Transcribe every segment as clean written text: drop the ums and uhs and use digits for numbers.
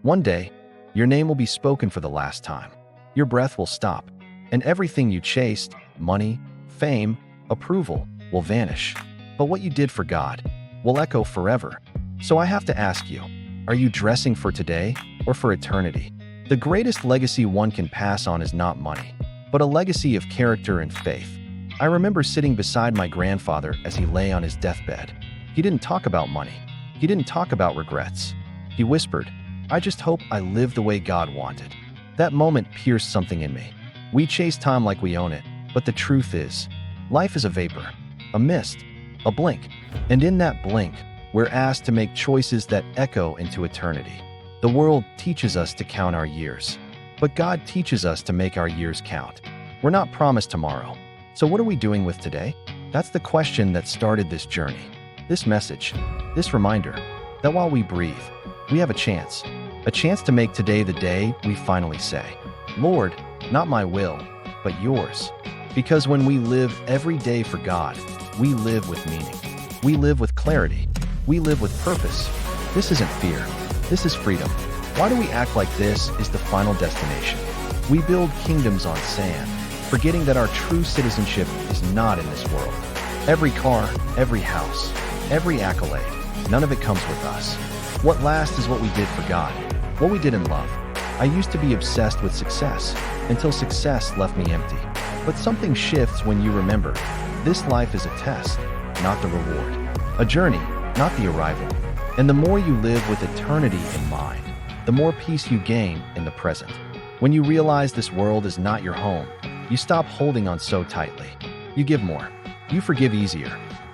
One day, your name will be spoken for the last time. Your breath will stop, and everything you chased, money, fame, approval, will vanish. But what you did for God will echo forever. So I have to ask you, are you dressing for today or for eternity? The greatest legacy one can pass on is not money, but a legacy of character and faith. I remember sitting beside my grandfather as he lay on his deathbed. He didn't talk about money. He didn't talk about regrets. He whispered, "I just hope I live the way God wanted." That moment pierced something in me. We chase time like we own it, but the truth is, life is a vapor, a mist, a blink. And in that blink, we're asked to make choices that echo into eternity. The world teaches us to count our years, but God teaches us to make our years count. We're not promised tomorrow. So what are we doing with today? That's the question that started this journey, this message, this reminder that while we breathe, we have a chance to make today the day we finally say, "Lord, not my will, but yours." Because when we live every day for God, we live with meaning. We live with clarity. We live with purpose. This isn't fear. This is freedom. Why do we act like this is the final destination? We build kingdoms on sand, forgetting that our true citizenship is not in this world. Every car, every house, every accolade, none of it comes with us. What lasts is what we did for God, what we did in love. I used to be obsessed with success until success left me empty. But something shifts when you remember, this life is a test, not the reward. A journey, not the arrival. And the more you live with eternity in mind, the more peace you gain in the present. When you realize this world is not your home, you stop holding on so tightly. You give more. You forgive easier.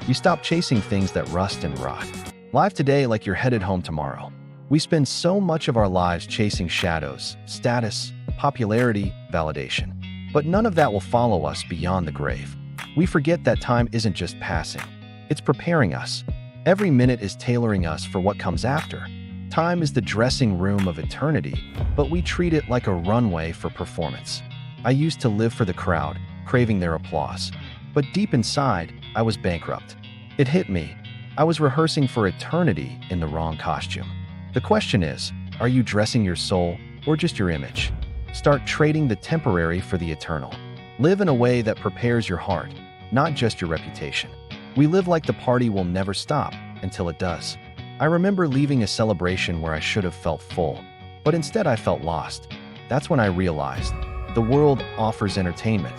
You stop chasing things that rust and rot. Live today like you're headed home tomorrow. We spend so much of our lives chasing shadows, status, popularity, validation. But none of that will follow us beyond the grave. We forget that time isn't just passing. It's preparing us. Every minute is tailoring us for what comes after. Time is the dressing room of eternity, but we treat it like a runway for performance. I used to live for the crowd, craving their applause. But deep inside, I was bankrupt. It hit me. I was rehearsing for eternity in the wrong costume. The question is, are you dressing your soul or just your image? Start trading the temporary for the eternal. Live in a way that prepares your heart, not just your reputation. We live like the party will never stop until it does. I remember leaving a celebration where I should have felt full, but instead I felt lost. That's when I realized the world offers entertainment,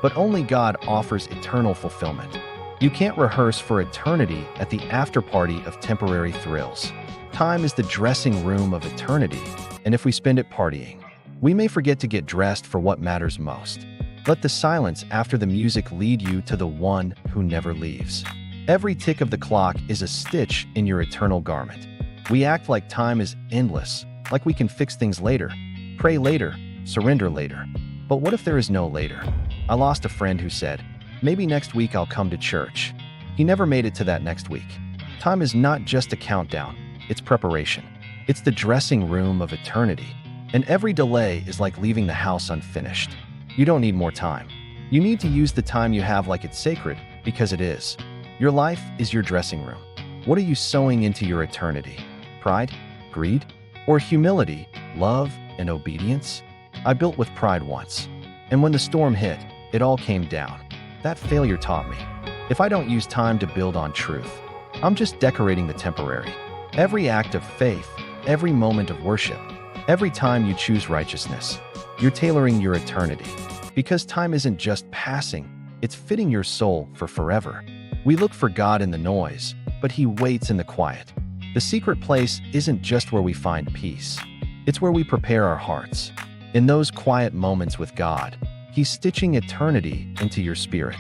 but only God offers eternal fulfillment. You can't rehearse for eternity at the after-party of temporary thrills. Time is the dressing room of eternity, and if we spend it partying, we may forget to get dressed for what matters most. Let the silence after the music lead you to the one who never leaves. Every tick of the clock is a stitch in your eternal garment. We act like time is endless, like we can fix things later, pray later, surrender later. But what if there is no later? I lost a friend who said, "Maybe next week I'll come to church." He never made it to that next week. Time is not just a countdown, it's preparation. It's the dressing room of eternity. And every delay is like leaving the house unfinished. You don't need more time. You need to use the time you have like it's sacred, because it is. Your life is your dressing room. What are you sewing into your eternity? Pride? Greed? Or humility, love, and obedience? I built with pride once, and when the storm hit, it all came down. That failure taught me, if I don't use time to build on truth, I'm just decorating the temporary. Every act of faith, every moment of worship, every time you choose righteousness, you're tailoring your eternity. Because time isn't just passing, it's fitting your soul for forever. We look for God in the noise, but He waits in the quiet. The secret place isn't just where we find peace. It's where we prepare our hearts. In those quiet moments with God, He's stitching eternity into your spirit.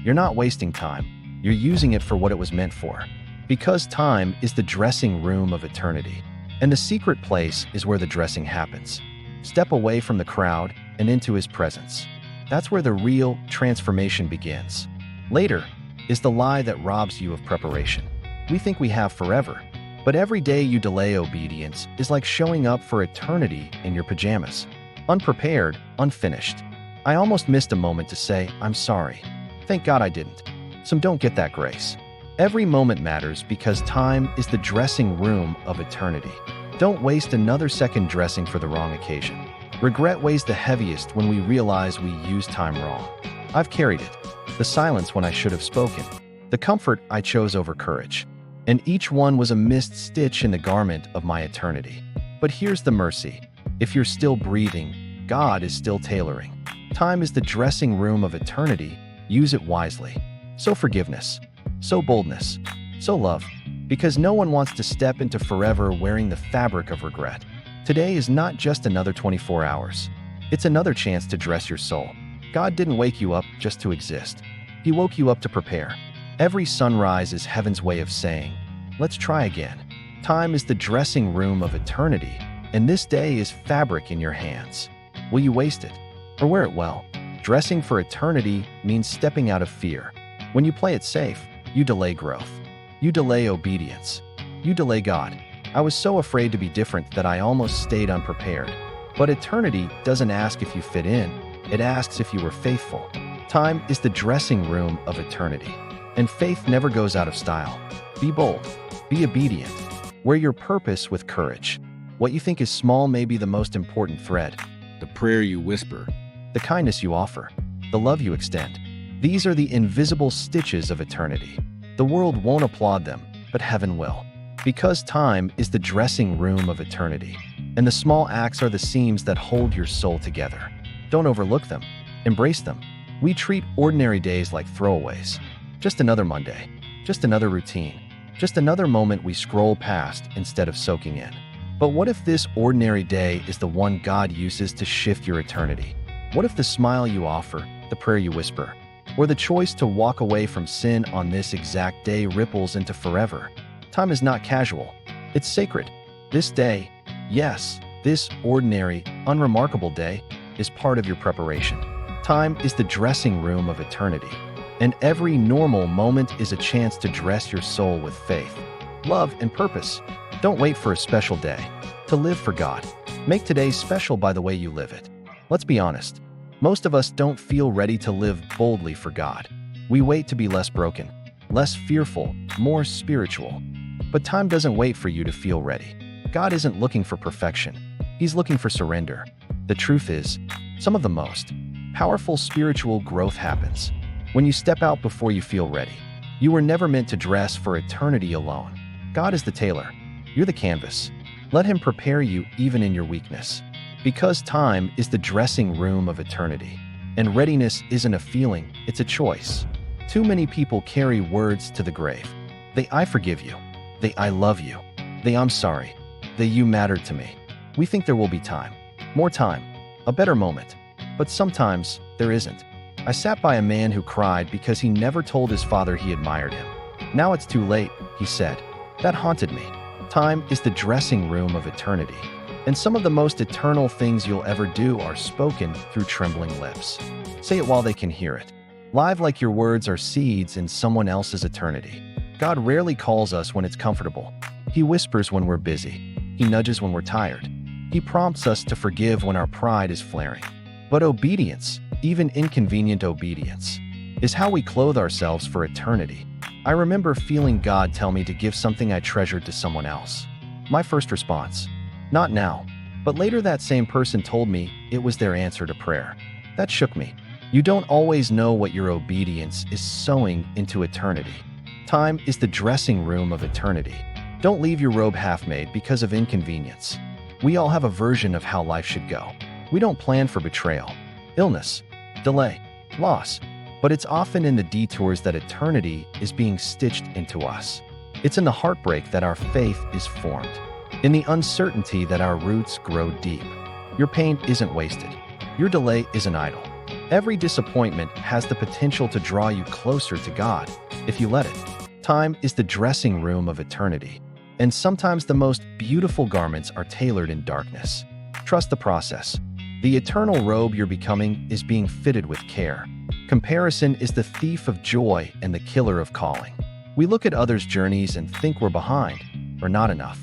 You're not wasting time. You're using it for what it was meant for. Because time is the dressing room of eternity. And the secret place is where the dressing happens. Step away from the crowd and into His presence. That's where the real transformation begins. Later is the lie that robs you of preparation. We think we have forever, but every day you delay obedience is like showing up for eternity in your pajamas. Unprepared, unfinished. I almost missed a moment to say, "I'm sorry." Thank God I didn't. Some don't get that grace. Every moment matters because time is the dressing room of eternity. Don't waste another second dressing for the wrong occasion. Regret weighs the heaviest when we realize we used time wrong. I've carried it. The silence when I should have spoken. The comfort I chose over courage. And each one was a missed stitch in the garment of my eternity. But here's the mercy. If you're still breathing, God is still tailoring. Time is the dressing room of eternity. Use it wisely. Sow forgiveness. Sow boldness. Sow love. Because no one wants to step into forever wearing the fabric of regret. Today is not just another 24 hours. It's another chance to dress your soul. God didn't wake you up just to exist. He woke you up to prepare. Every sunrise is heaven's way of saying, let's try again. Time is the dressing room of eternity, and this day is fabric in your hands. Will you waste it? Or wear it well? Dressing for eternity means stepping out of fear. When you play it safe, you delay growth. You delay obedience. You delay God. I was so afraid to be different that I almost stayed unprepared. But eternity doesn't ask if you fit in. It asks if you were faithful. Time is the dressing room of eternity. And faith never goes out of style. Be bold. Be obedient. Wear your purpose with courage. What you think is small may be the most important thread. The prayer you whisper. The kindness you offer. The love you extend. These are the invisible stitches of eternity. The world won't applaud them, but heaven will. Because time is the dressing room of eternity. And the small acts are the seams that hold your soul together. Don't overlook them. Embrace them. We treat ordinary days like throwaways. Just another Monday. Just another routine. Just another moment we scroll past instead of soaking in. But what if this ordinary day is the one God uses to shift your eternity? What if the smile you offer, the prayer you whisper, or the choice to walk away from sin on this exact day ripples into forever? Time is not casual. It's sacred. This day, yes, this ordinary, unremarkable day, is part of your preparation. Time is the dressing room of eternity. And every normal moment is a chance to dress your soul with faith, love, and purpose. Don't wait for a special day to live for God. Make today special by the way you live it. Let's be honest. Most of us don't feel ready to live boldly for God. We wait to be less broken, less fearful, more spiritual. But time doesn't wait for you to feel ready. God isn't looking for perfection. He's looking for surrender. The truth is, some of the most powerful spiritual growth happens when you step out before you feel ready. You were never meant to dress for eternity alone. God is the tailor. You're the canvas. Let Him prepare you even in your weakness. Because time is the dressing room of eternity. And readiness isn't a feeling, it's a choice. Too many people carry words to the grave. They "I forgive you." They "I love you." They "I'm sorry." They "you mattered to me." We think there will be time. More time. A better moment. But sometimes there isn't. I sat by a man who cried because he never told his father he admired him. "Now it's too late," he said. That haunted me. Time is the dressing room of eternity. And some of the most eternal things you'll ever do are spoken through trembling lips. Say it while they can hear it. Live like your words are seeds in someone else's eternity. God rarely calls us when it's comfortable. He whispers when we're busy. He nudges when we're tired. He prompts us to forgive when our pride is flaring. But obedience, even inconvenient obedience, is how we clothe ourselves for eternity. I remember feeling God tell me to give something I treasured to someone else. My first response, not now. But later that same person told me it was their answer to prayer. That shook me. You don't always know what your obedience is sowing into eternity. Time is the dressing room of eternity. Don't leave your robe half-made because of inconvenience. We all have a version of how life should go. We don't plan for betrayal, illness, delay, loss, but it's often in the detours that eternity is being stitched into us. It's in the heartbreak that our faith is formed, in the uncertainty that our roots grow deep. Your pain isn't wasted. Your delay isn't idle. Every disappointment has the potential to draw you closer to God if you let it. Time is the dressing room of eternity, and sometimes the most beautiful garments are tailored in darkness. Trust the process. The eternal robe you're becoming is being fitted with care. Comparison is the thief of joy and the killer of calling. We look at others' journeys and think we're behind or not enough.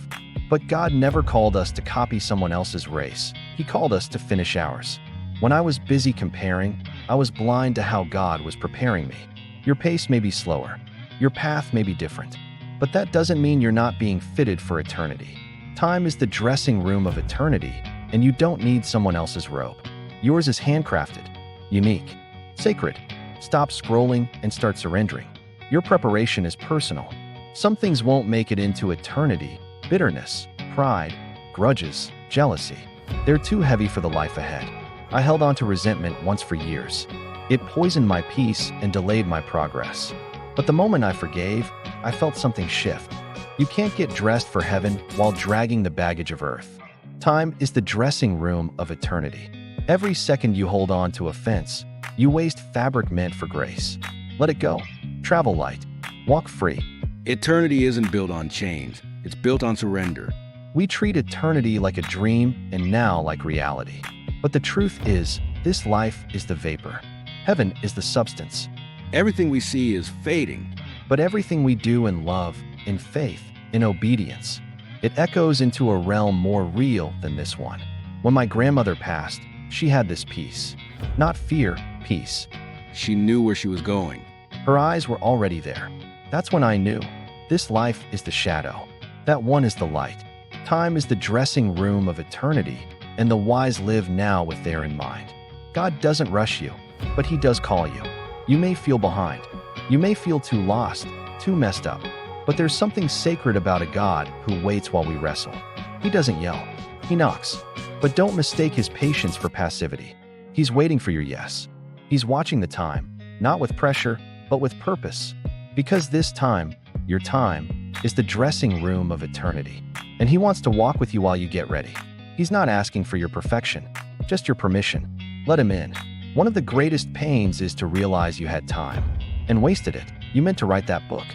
But God never called us to copy someone else's race. He called us to finish ours. When I was busy comparing, I was blind to how God was preparing me. Your pace may be slower. Your path may be different. But that doesn't mean you're not being fitted for eternity. Time is the dressing room of eternity, and you don't need someone else's robe. Yours is handcrafted, unique, sacred. Stop scrolling and start surrendering. Your preparation is personal. Some things won't make it into eternity: bitterness, pride, grudges, jealousy. They're too heavy for the life ahead. I held on to resentment once for years. It poisoned my peace and delayed my progress. But the moment I forgave, I felt something shift. You can't get dressed for heaven while dragging the baggage of earth. Time is the dressing room of eternity. Every second you hold on to offense, you waste fabric meant for grace. Let it go. Travel light. Walk free. Eternity isn't built on chains. It's built on surrender. We treat eternity like a dream and now like reality. But the truth is, this life is the vapor. Heaven is the substance. Everything we see is fading. But everything we do in love, in faith, in obedience, it echoes into a realm more real than this one. When my grandmother passed, she had this peace. Not fear, peace. She knew where she was going. Her eyes were already there. That's when I knew. This life is the shadow. That one is the light. Time is the dressing room of eternity, and the wise live now with there in mind. God doesn't rush you, but He does call you. You may feel behind. You may feel too lost, too messed up. But there's something sacred about a God who waits while we wrestle. He doesn't yell. He knocks. But don't mistake His patience for passivity. He's waiting for your yes. He's watching the time, not with pressure, but with purpose. Because this time, your time, is the dressing room of eternity. And He wants to walk with you while you get ready. He's not asking for your perfection, just your permission. Let Him in. One of the greatest pains is to realize you had time and wasted it. You meant to write that book,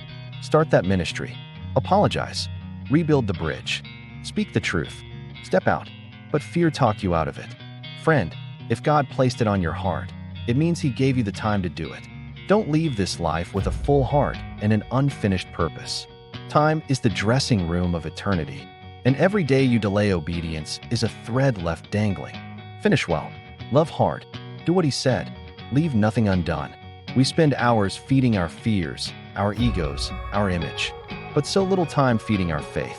start that ministry, apologize, rebuild the bridge, speak the truth, step out, but fear talked you out of it. Friend, if God placed it on your heart, it means He gave you the time to do it. Don't leave this life with a full heart and an unfinished purpose. Time is the dressing room of eternity, and every day you delay obedience is a thread left dangling. Finish well, love hard, do what He said, leave nothing undone. We spend hours feeding our fears, our egos, our image, but so little time feeding our faith.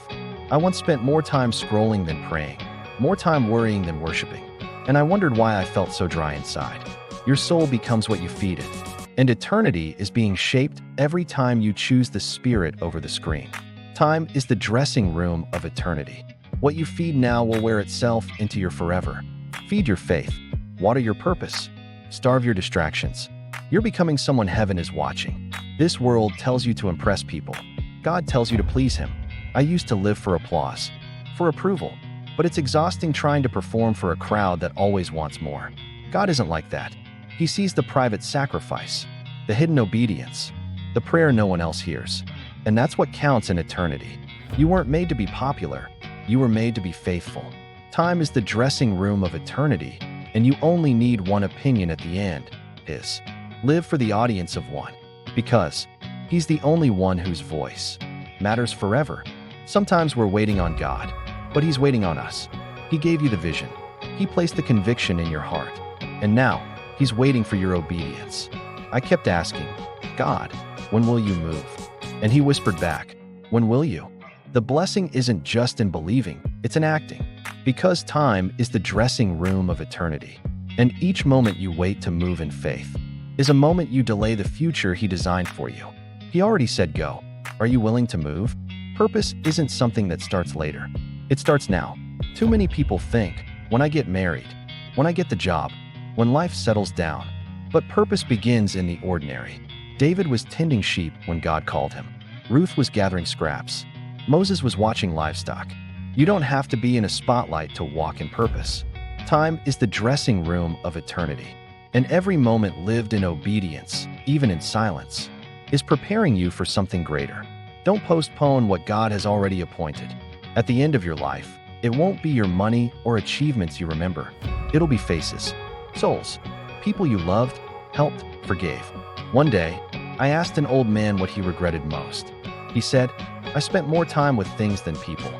I once spent more time scrolling than praying, more time worrying than worshiping, and I wondered why I felt so dry inside. Your soul becomes what you feed it, and eternity is being shaped every time you choose the Spirit over the screen. Time is the dressing room of eternity. What you feed now will wear itself into your forever. Feed your faith, water your purpose, starve your distractions. You're becoming someone heaven is watching. This world tells you to impress people. God tells you to please Him. I used to live for applause, for approval, but it's exhausting trying to perform for a crowd that always wants more. God isn't like that. He sees the private sacrifice, the hidden obedience, the prayer no one else hears. And that's what counts in eternity. You weren't made to be popular. You were made to be faithful. Time is the dressing room of eternity, and you only need one opinion at the end. Live for the audience of one, because He's the only one whose voice matters forever. Sometimes we're waiting on God, but He's waiting on us. He gave you the vision. He placed the conviction in your heart. And now, He's waiting for your obedience. I kept asking, God, when will you move? And He whispered back, when will you? The blessing isn't just in believing, it's in acting. Because time is the dressing room of eternity. And each moment you wait to move in faith is a moment you delay the future He designed for you. He already said go. Are you willing to move? Purpose isn't something that starts later. It starts now. Too many people think, when I get married, when I get the job, when life settles down. But purpose begins in the ordinary. David was tending sheep when God called him. Ruth was gathering scraps. Moses was watching livestock. You don't have to be in a spotlight to walk in purpose. Time is the dressing room of eternity. And every moment lived in obedience, even in silence, is preparing you for something greater. Don't postpone what God has already appointed. At the end of your life, it won't be your money or achievements you remember. It'll be faces, souls, people you loved, helped, forgave. One day, I asked an old man what he regretted most. He said, I spent more time with things than people.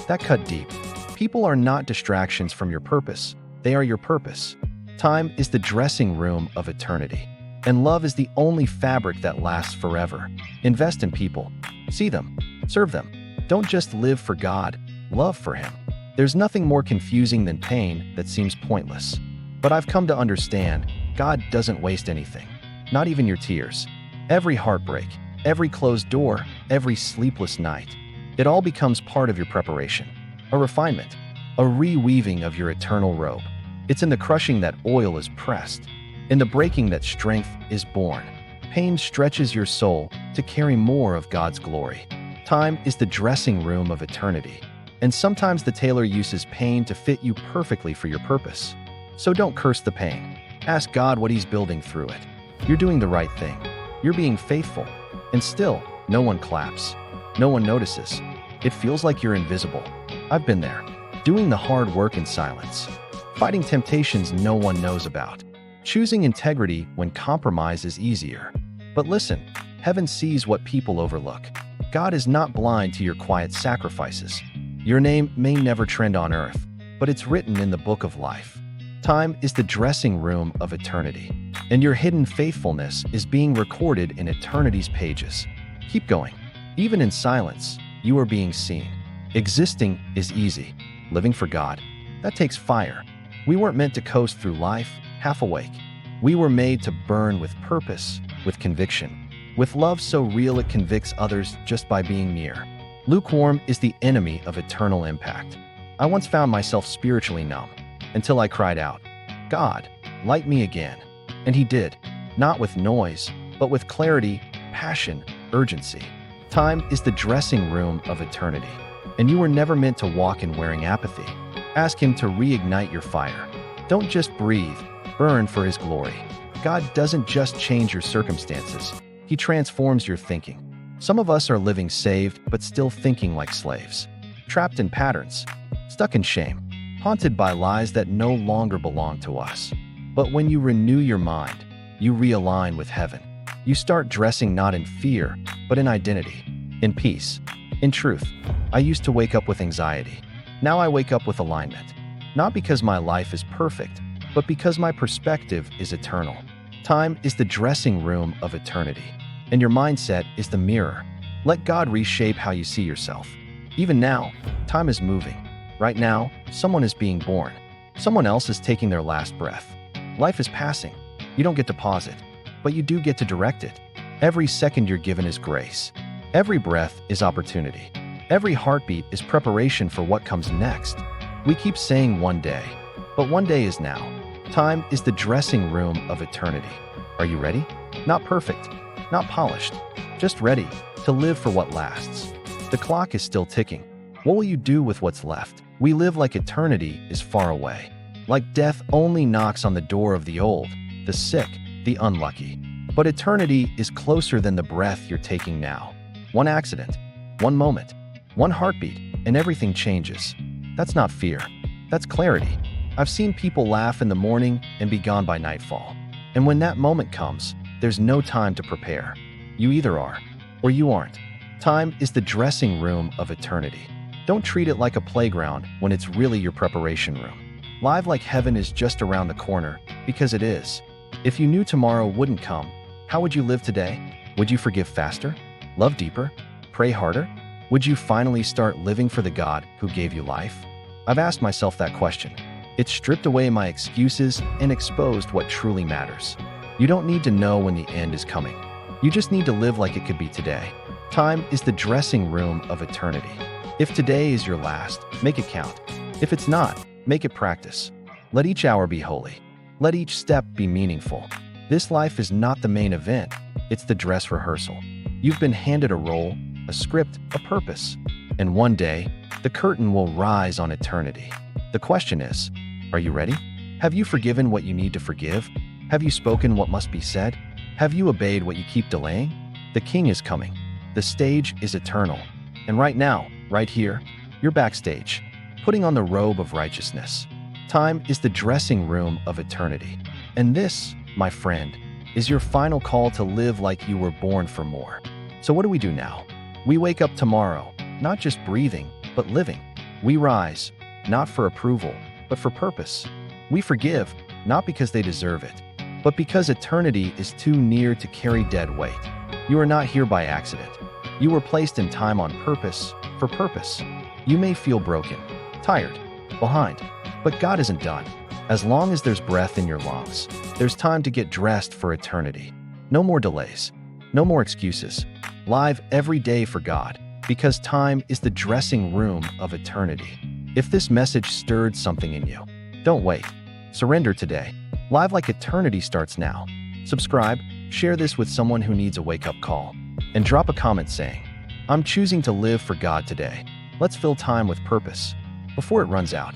That cut deep. People are not distractions from your purpose. They are your purpose. Time is the dressing room of eternity. And love is the only fabric that lasts forever. Invest in people. See them. Serve them. Don't just live for God. love for him. There's nothing more confusing than pain that seems pointless. But I've come to understand God doesn't waste anything, not even your tears. Every heartbreak, every closed door, every sleepless night, it all becomes part of your preparation, a refinement, a reweaving of your eternal robe. It's in the crushing that oil is pressed, in the breaking that strength is born. Pain stretches your soul to carry more of God's glory. Time is the dressing room of eternity, and sometimes the tailor uses pain to fit you perfectly for your purpose. So don't curse the pain. Ask God what He's building through it. You're doing the right thing. You're being faithful. And still, no one claps. No one notices. It feels like you're invisible. I've been there, doing the hard work in silence, fighting temptations no one knows about, choosing integrity when compromise is easier. But listen, heaven sees what people overlook. God is not blind to your quiet sacrifices. Your name may never trend on earth, but it's written in the book of life. Time is the dressing room of eternity, and your hidden faithfulness is being recorded in eternity's pages. Keep going. Even in silence, you are being seen. Existing is easy. Living for God, that takes fire. We weren't meant to coast through life half awake. We were made to burn with purpose, with conviction, with love so real it convicts others just by being near. Lukewarm is the enemy of eternal impact. I once found myself spiritually numb until I cried out, "God, light me again." And He did, not with noise, but with clarity, passion, urgency. Time is the dressing room of eternity, and you were never meant to walk in wearing apathy. Ask Him to reignite your fire. Don't just breathe, burn for His glory. God doesn't just change your circumstances, He transforms your thinking. Some of us are living saved but still thinking like slaves, trapped in patterns, stuck in shame, haunted by lies that no longer belong to us. But when you renew your mind, you realign with heaven. You start dressing not in fear, but in identity, in peace, in truth. I used to wake up with anxiety. Now I wake up with alignment. Not because my life is perfect, but because my perspective is eternal. Time is the dressing room of eternity, and your mindset is the mirror. Let God reshape how you see yourself. Even now, time is moving. Right now, someone is being born. Someone else is taking their last breath. Life is passing. You don't get to pause it, but you do get to direct it. Every second you're given is grace. Every breath is opportunity. Every heartbeat is preparation for what comes next. We keep saying one day, but one day is now. Time is the dressing room of eternity. Are you ready? Not perfect, not polished, just ready to live for what lasts. The clock is still ticking. What will you do with what's left? We live like eternity is far away. Like death only knocks on the door of the old, the sick, the unlucky. But eternity is closer than the breath you're taking now. One accident, one moment, one heartbeat, and everything changes. That's not fear. That's clarity. I've seen people laugh in the morning and be gone by nightfall. And when that moment comes, there's no time to prepare. You either are, or you aren't. Time is the dressing room of eternity. Don't treat it like a playground when it's really your preparation room. Live like heaven is just around the corner, because it is. If you knew tomorrow wouldn't come, how would you live today? Would you forgive faster? Love deeper? Pray harder? Would you finally start living for the God who gave you life? I've asked myself that question. It stripped away my excuses and exposed what truly matters. You don't need to know when the end is coming. You just need to live like it could be today. Time is the dressing room of eternity. If today is your last, make it count. If it's not, make it practice. Let each hour be holy. Let each step be meaningful. This life is not the main event, it's the dress rehearsal. You've been handed a role, a script, a purpose. And one day, the curtain will rise on eternity. The question is, are you ready? Have you forgiven what you need to forgive? Have you spoken what must be said? Have you obeyed what you keep delaying? The King is coming. The stage is eternal. And right now, right here, you're backstage, putting on the robe of righteousness. Time is the dressing room of eternity. And this, my friend, is your final call to live like you were born for more. So what do we do now? We wake up tomorrow, not just breathing, but living. We rise, not for approval, but for purpose. We forgive, not because they deserve it, but because eternity is too near to carry dead weight. You are not here by accident. You were placed in time on purpose, for purpose. You may feel broken, tired, behind, but God isn't done. As long as there's breath in your lungs, there's time to get dressed for eternity. No more delays. No more excuses. Live every day for God, because time is the dressing room of eternity. If this message stirred something in you, don't wait. Surrender today. Live like eternity starts now. Subscribe, share this with someone who needs a wake-up call, and drop a comment saying, "I'm choosing to live for God today." Let's fill time with purpose before it runs out.